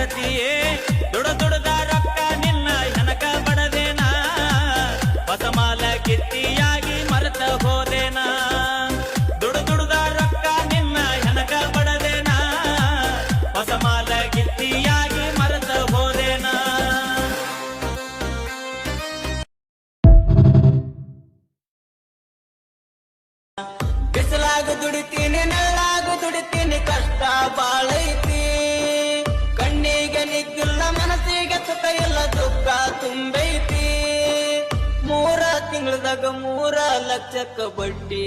ಗೆಳತಿಯೇ ದುಡದ ರೊಕ್ಕ ನಿನ್ನ ಹೆನಕ ಬಡದೇನ ಹೊಸ ಮಾಲ ಗಿತ್ತಿಯಾಗಿ ಮರೆತ ಹೋದೇನ ದುಡದ ರೊಕ್ಕ ನಿನ್ನ ಹೆನಕ ಬಡದೇನ ಹೊಸ ಮಾಲ ಗಿತ್ತಿಯಾಗಿ ಮರೆತ ಹೋದೇನ ಬಿಸಲಾಗು ದುಡಿತೀನಿ ನೆರಳಾಗು ದುಡಿತೀನಿ ಕಷ್ಟ ಬಾಳೈತಿ ಕಣ್ಣಿಗೆ ನಿಗ್ಗಿಲ್ಲ ಮನಸ್ಸಿಗೆ ಸುಖ ಇಲ್ಲ ದುಃಖ ತುಂಬೈತಿ 3 ತಿಂಗಳದಾಗ 3 ಲಕ್ಷಕ್ಕ ಬಡ್ಡಿ